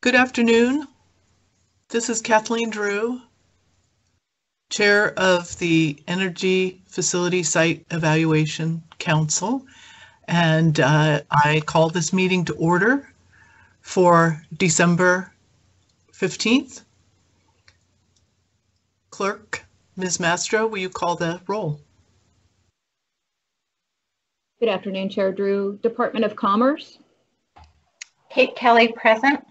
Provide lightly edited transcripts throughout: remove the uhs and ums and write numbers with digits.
Good afternoon. This is Kathleen Drew, Chair of the Energy Facility Site Evaluation Council, and I call this meeting to order for December 15th. Clerk, Ms. Mastro, will you call the roll? Good afternoon, Chair Drew. Department of Commerce. Kate Kelly, present.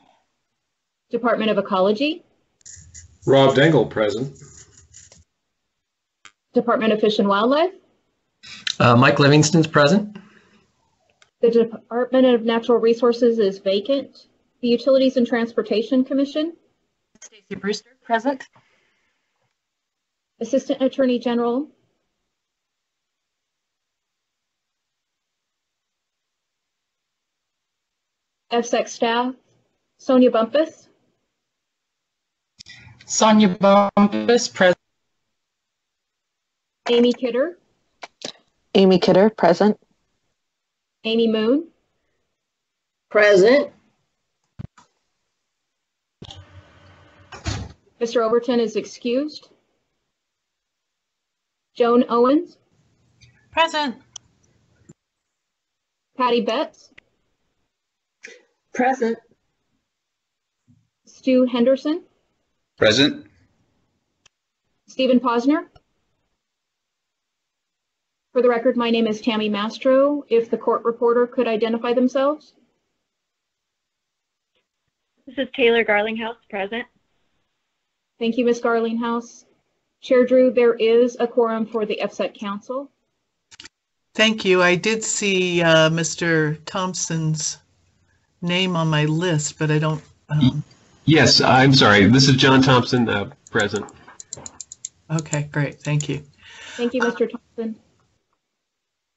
Department of Ecology. Rob Dengel, present. Department of Fish and Wildlife. Mike Livingston's present. The Department of Natural Resources is vacant. The Utilities and Transportation Commission. Stacy Brewster, present. Assistant Attorney General. EFSEC staff. Sonia Bumpus. Sonia Bumpus, present. Amy Kidder. Amy Kidder, present. Amy Moon. Present. Mr. Overton is excused. Joan Owens. Present. Patty Betts. Present. Stu Henderson. Present. Stephen Posner. For the record, my name is Tammy Mastro. If the court reporter could identify themselves. This is Taylor Garlinghouse, present. Thank you, Ms. Garlinghouse. Chair Drew, there is a quorum for the EFSEC Council. Thank you. I did see Mr. Thompson's name on my list, but I don't. Yes, I'm sorry. This is John Thompson, present. Okay, great. Thank you. Thank you, Mr. Thompson.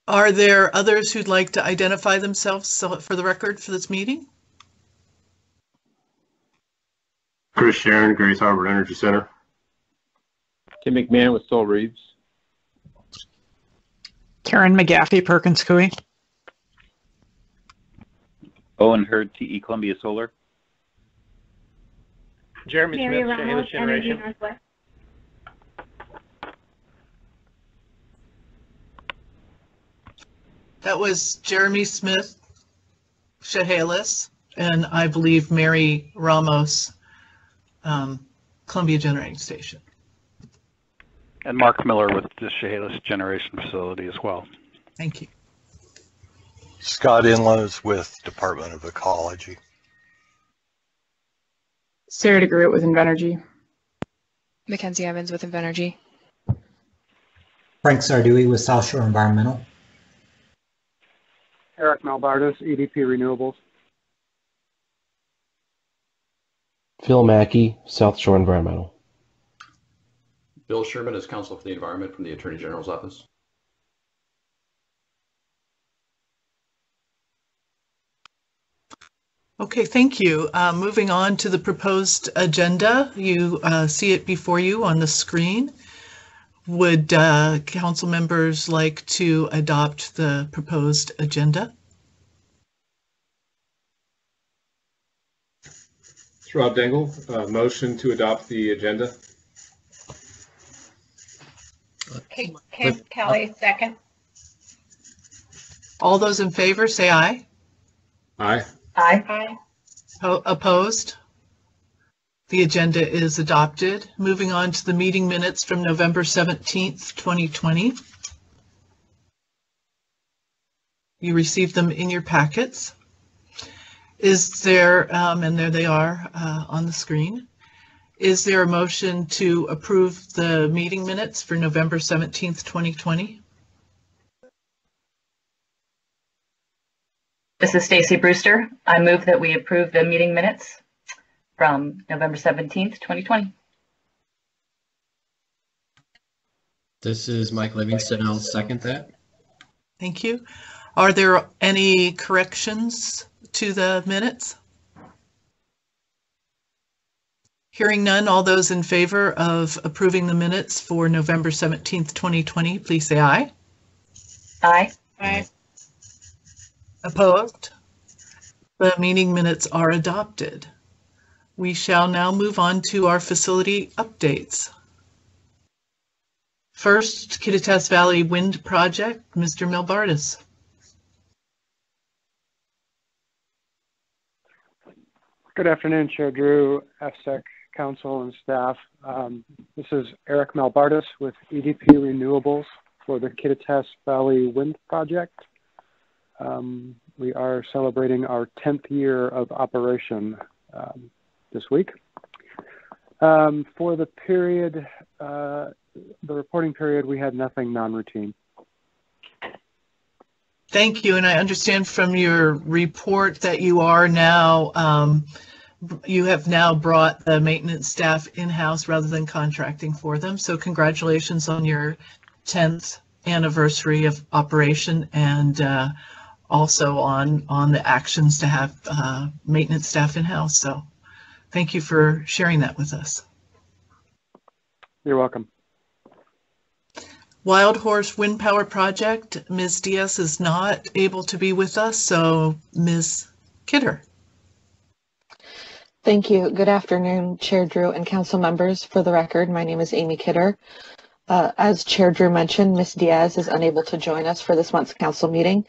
Are there others who'd like to identify themselves for the record for this meeting? Chris Sharon, Grace Harbor Energy Center. Tim McMahon with Sol Reeves. Karen McGaffey, Perkins Coie. Owen Hurd, TE Columbia Solar. Jeremy Smith, Chehalis Generation. Northwest. That was Jeremy Smith, Chehalis, and I believe Mary Ramos, Columbia Generating Station. And Mark Miller with the Chehalis Generation Facility as well. Thank you. Scott Inlows with Department of Ecology. Sarah DeGroot with Invenergy. Mackenzie Evans with Invenergy. Frank Sardui with South Shore Environmental. Eric Malbardos, EDP Renewables. Phil Mackey, South Shore Environmental. Bill Sherman is Counsel for the Environment from the Attorney General's Office. Okay, thank you. Moving on to the proposed agenda. You see it before you on the screen. Would council members like to adopt the proposed agenda? It's Rob Dengel. Motion to adopt the agenda. Kate Kelly, second. All those in favor say aye. Aye. Aye. Opposed? The agenda is adopted. Moving on to the meeting minutes from November 17th, 2020. You received them in your packets. Is there, and there they are on the screen. Is there a motion to approve the meeting minutes for November 17th, 2020? This is Stacy Brewster. I move that we approve the meeting minutes from November 17th, 2020. This is Mike Livingston. I'll second that. Thank you. Are there any corrections to the minutes? Hearing none, all those in favor of approving the minutes for November 17th, 2020, please say aye. Aye. Aye. Opposed? The meeting minutes are adopted. We shall now move on to our facility updates. First, Kittitas Valley Wind Project, Mr. Melbardis. Good afternoon, Chair Drew, EFSEC, Council, and staff. This is Eric Melbardis with EDP Renewables for the Kittitas Valley Wind Project. We are celebrating our 10th year of operation this week. For the period, the reporting period, we had nothing non-routine. Thank you, and I understand from your report that you are now, you have now brought the maintenance staff in-house rather than contracting for them. So congratulations on your 10th anniversary of operation, and also on the actions to have maintenance staff in-house. So thank you for sharing that with us. You're welcome. Wild Horse Wind Power Project, Ms. Diaz is not able to be with us, so Ms. Kidder. Thank you. Good afternoon, Chair Drew and council members. For the record, my name is Amy Kidder. As Chair Drew mentioned, Ms. Diaz is unable to join us for this month's council meeting.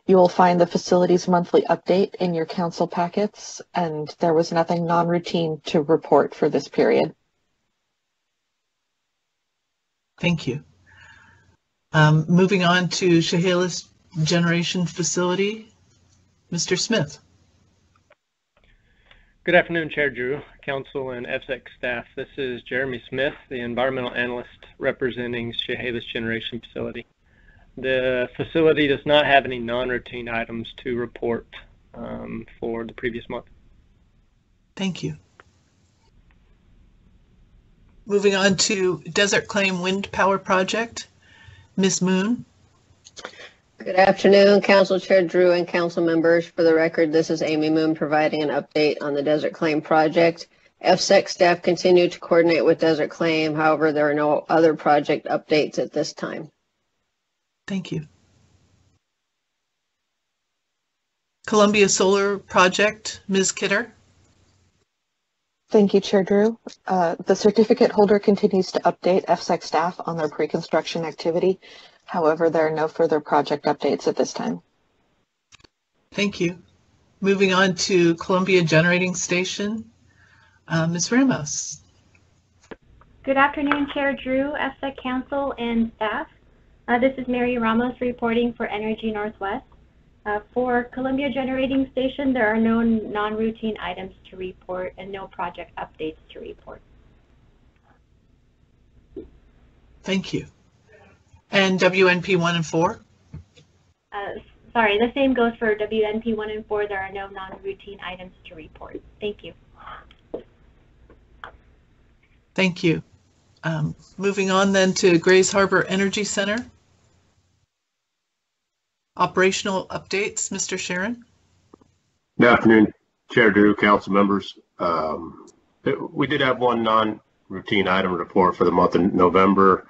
You will find the facilities monthly update in your council packets, and there was nothing non-routine to report for this period. Thank you. Moving on to Chehalis Generation Facility, Mr. Smith. Good afternoon, Chair Drew, Council, and EFSEC staff. This is Jeremy Smith, the environmental analyst representing Chehalis Generation Facility. The facility does not have any non-routine items to report for the previous month. Thank you. Moving on to Desert Claim Wind Power Project, Ms. Moon. Good afternoon, Council Chair Drew and council members. For the record, this is Amy Moon providing an update on the Desert Claim project. EFSEC staff continue to coordinate with Desert Claim. However, there are no other project updates at this time. Thank you. Columbia Solar Project, Ms. Kidder. Thank you, Chair Drew. The certificate holder continues to update EFSEC staff on their pre-construction activity. However, there are no further project updates at this time. Thank you. Moving on to Columbia Generating Station, Ms. Ramos. Good afternoon, Chair Drew, EFSEC Council, and staff. This is Mary Ramos reporting for Energy Northwest. For Columbia Generating Station, there are no non-routine items to report and no project updates to report. Thank you. And WNP 1 and 4? Sorry, the same goes for WNP 1 and 4. There are no non-routine items to report. Thank you. Thank you. Moving on then to Grays Harbor Energy Center. Operational updates, Mr. Sharon. Good afternoon, Chair Drew, council members. We did have one non-routine item report for the month of November.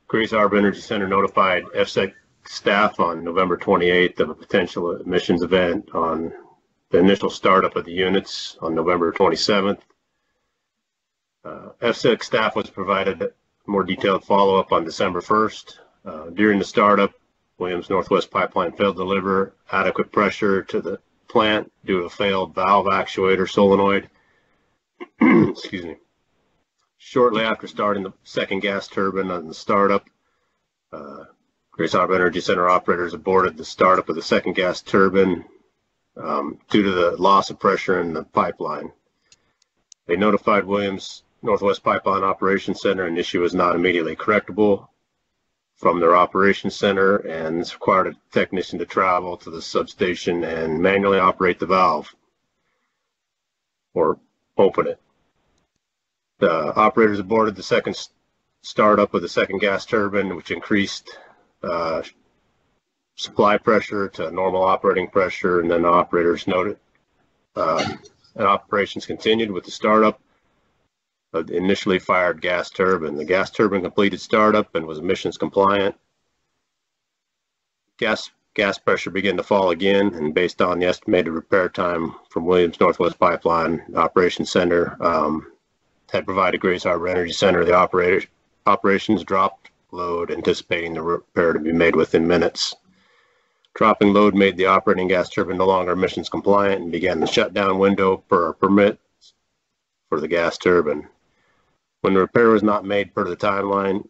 Grays Harbor Energy Center notified EFSEC staff on November 28th of a potential emissions event on the initial startup of the units on November 27th. EFSEC staff was provided more detailed follow-up on December 1st. During the startup, Williams Northwest Pipeline failed to deliver adequate pressure to the plant due to a failed valve actuator solenoid. Excuse me. Shortly after starting the second gas turbine on the startup, Grays Harbor Energy Center operators aborted the startup of the second gas turbine due to the loss of pressure in the pipeline. They notified Williams Northwest Pipeline Operations Center an issue was not immediately correctable from their operations center, and this required a technician to travel to the substation and manually operate the valve or open it. The operators aborted the second startup of the second gas turbine, which increased supply pressure to normal operating pressure, and then the operators noted and operations continued with the startup of the initially fired gas turbine. The gas turbine completed startup and was emissions compliant. Gas gas pressure began to fall again, and based on the estimated repair time from Williams Northwest Pipeline Operations Center, had provided Grays Harbor Energy Center the operations dropped load, anticipating the repair to be made within minutes. Dropping load made the operating gas turbine no longer emissions compliant and began the shutdown window per our permit for the gas turbine. When the repair was not made per the timeline,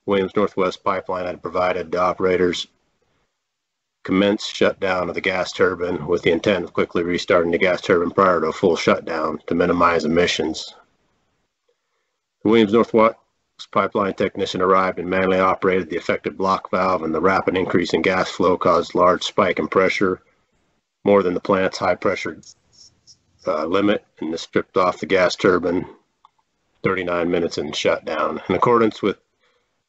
Williams Northwest Pipeline had provided the operators commence shutdown of the gas turbine with the intent of quickly restarting the gas turbine prior to a full shutdown to minimize emissions. The Williams Northwest Pipeline technician arrived and manually operated the affected block valve, and the rapid increase in gas flow caused a large spike in pressure, more than the plant's high pressure limit, and this stripped off the gas turbine 39 minutes in shutdown. In accordance with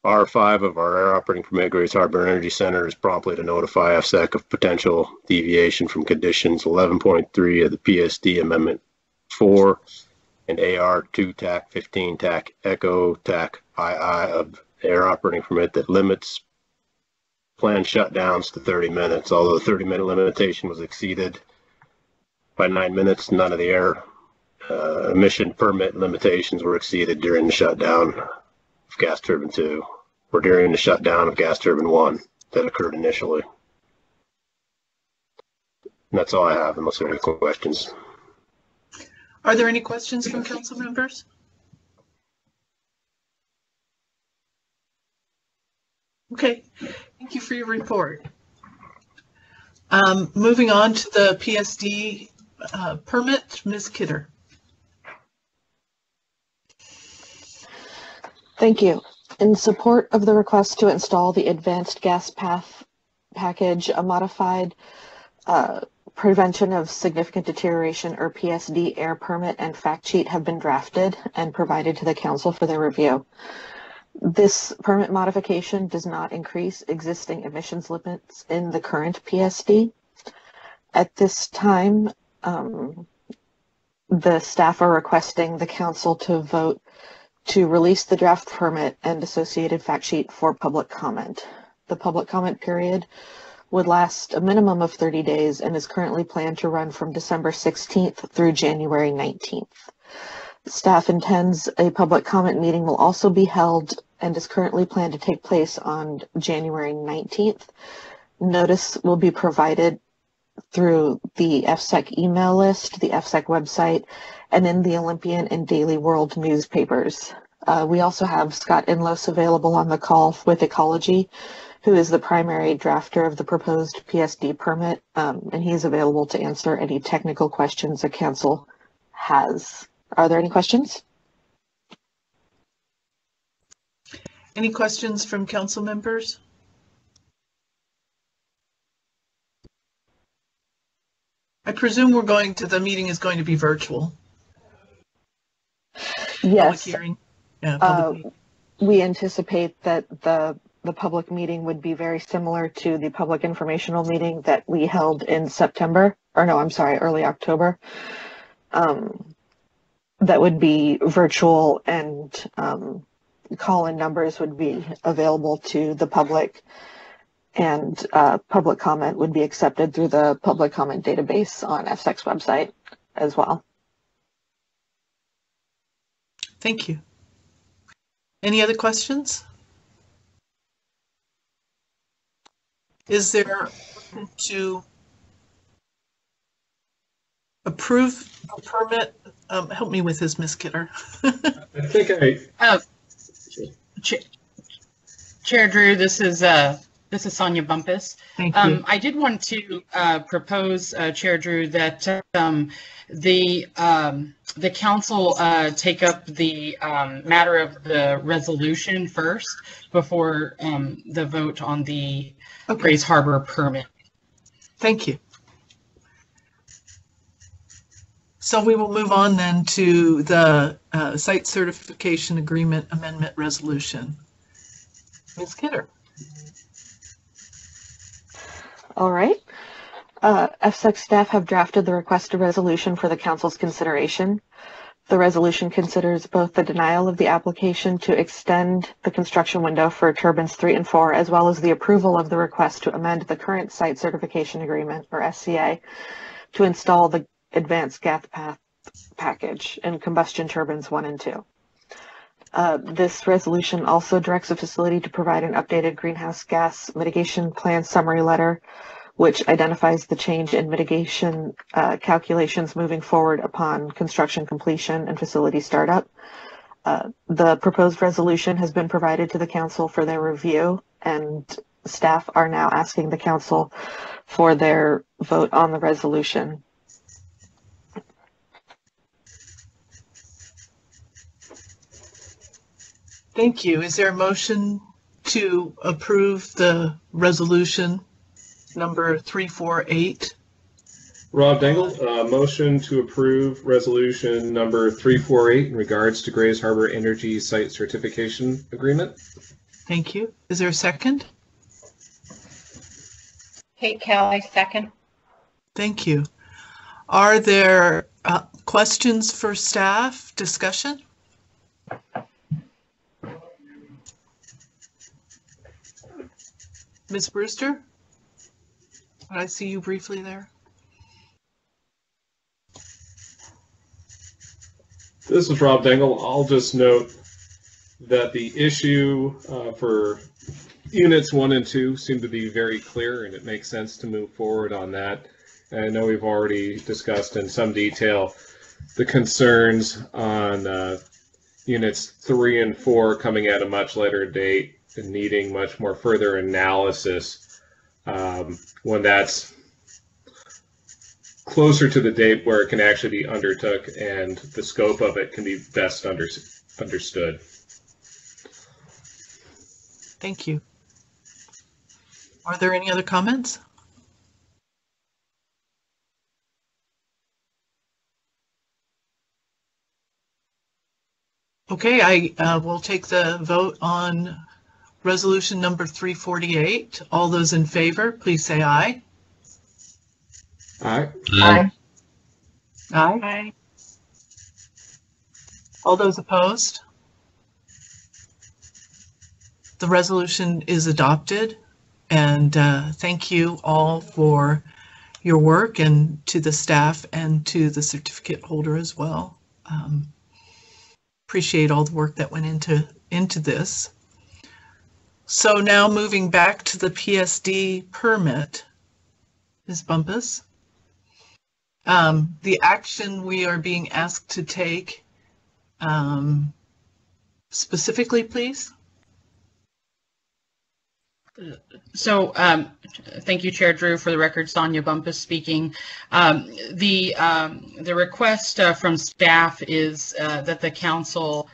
R5 of our air operating permit, Grays Harbor Energy Center is promptly to notify EFSEC of potential deviation from conditions 11.3 of the PSD Amendment 4 and AR 2 TAC 15 TAC Echo TAC II of air operating permit that limits planned shutdowns to 30 minutes. Although the 30-minute limitation was exceeded by 9 minutes, none of the air emission permit limitations were exceeded during the shutdown of gas turbine 2 or during the shutdown of gas turbine 1 that occurred initially. And that's all I have, unless there are any questions. Are there any questions from council members? Okay, thank you for your report. Moving on to the PSD permit, Ms. Kidder. Thank you. In support of the request to install the Advanced Gas Path Package, a modified Prevention of Significant Deterioration, or PSD Air Permit, and fact sheet have been drafted and provided to the council for their review. This permit modification does not increase existing emissions limits in the current PSD. At this time, the staff are requesting the council to vote to release the draft permit and associated fact sheet for public comment. The public comment period would last a minimum of 30 days and is currently planned to run from December 16th through January 19th. Staff intends a public comment meeting will also be held and is currently planned to take place on January 19th. Notice will be provided through the EFSEC email list, the EFSEC website, and in the Olympian and Daily World newspapers. We also have Scott Inlos available on the call with Ecology, who is the primary drafter of the proposed PSD permit, and he's available to answer any technical questions the council has. Are there any questions? Any questions from council members? I presume the meeting is going to be virtual. Yes. Public hearing. Yeah, public meeting. We anticipate that the public meeting would be very similar to the public informational meeting that we held in early October. That would be virtual, and call-in numbers would be available to the public, and public comment would be accepted through the public comment database on EFSEC's website as well. Thank you. Any other questions? Is there to approve the permit? Help me with this, Ms. Kidder. I think Chair Drew, this is Sonia Bumpus. Thank you. I did want to propose, Chair Drew, that the council take up the matter of the resolution first before the vote on the Grays Harbor permit. Thank you. So we will move on then to the site certification agreement amendment resolution. Ms. Kidder. All right. EFSEC staff have drafted the requested resolution for the council's consideration. The resolution considers both the denial of the application to extend the construction window for turbines 3 and 4, as well as the approval of the request to amend the current site certification agreement, or SCA, to install the advanced gas path package in combustion turbines 1 and 2. This resolution also directs the facility to provide an updated greenhouse gas mitigation plan summary letter, which identifies the change in mitigation calculations moving forward upon construction completion and facility startup. The proposed resolution has been provided to the council for their review, and staff are now asking the council for their vote on the resolution. Thank you. Is there a motion to approve the resolution number 348? Rob Dengel, motion to approve resolution number 348 in regards to Grays Harbor Energy Site Certification Agreement. Thank you. Is there a second? Kate Kelly, second. Thank you. Are there questions for staff? Discussion? Ms. Brewster? Did I see you briefly there? This is Rob Dengel. I'll just note that the issue for units 1 and 2 seem to be very clear, and it makes sense to move forward on that. And I know we've already discussed in some detail the concerns on units 3 and 4 coming at a much later date and needing much more further analysis when that's closer to the date where it can actually be undertook and the scope of it can be best understood. Thank you. Are there any other comments? Okay, I will take the vote on resolution number 348. All those in favor, please say aye. Aye. Aye. Aye. Aye. All those opposed? The resolution is adopted, and thank you all for your work, and to the staff and to the certificate holder as well. Appreciate all the work that went into this. So now moving back to the PSD permit, Ms. Bumpus. The action we are being asked to take specifically, please. So thank you, Chair Drew. For the record, Sonia Bumpus speaking. The request from staff is that the council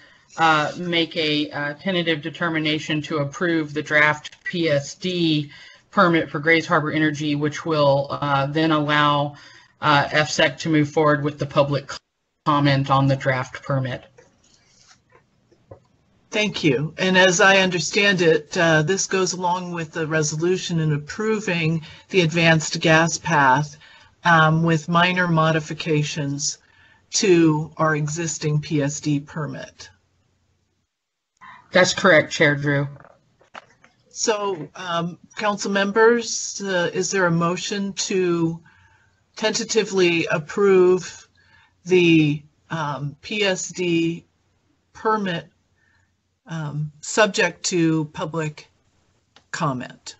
make a tentative determination to approve the draft PSD permit for Grays Harbor Energy, which will then allow EFSEC to move forward with the public comment on the draft permit. Thank you. And as I understand it, this goes along with the resolution in approving the advanced gas path with minor modifications to our existing PSD permit. That's correct, Chair Drew. So, council members, is there a motion to tentatively approve the PSD permit subject to public comment?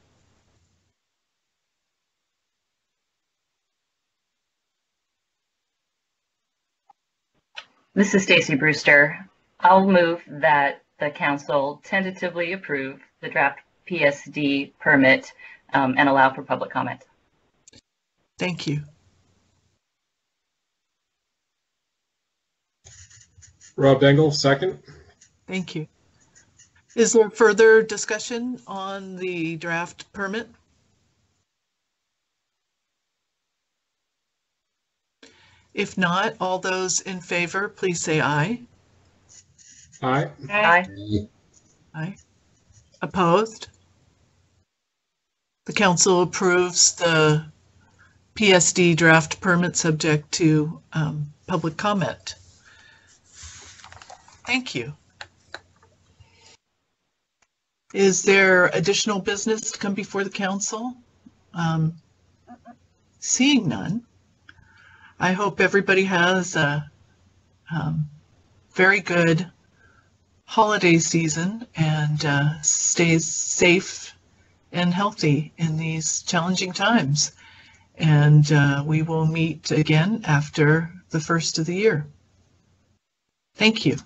This is Stacy Brewster. I'll move that the council tentatively approve the draft PSD permit and allow for public comment. Thank you. Rob Dengel, second. Thank you. Is there further discussion on the draft permit? If not, all those in favor, please say aye. Aye. Aye. Aye. Opposed? The council approves the PSD draft permit subject to public comment. Thank you. Is there additional business to come before the council? Seeing none, I hope everybody has a very good holiday season and stays safe and healthy in these challenging times. And we will meet again after the first of the year. Thank you.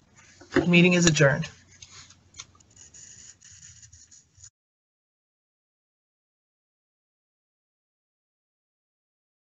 The meeting is adjourned.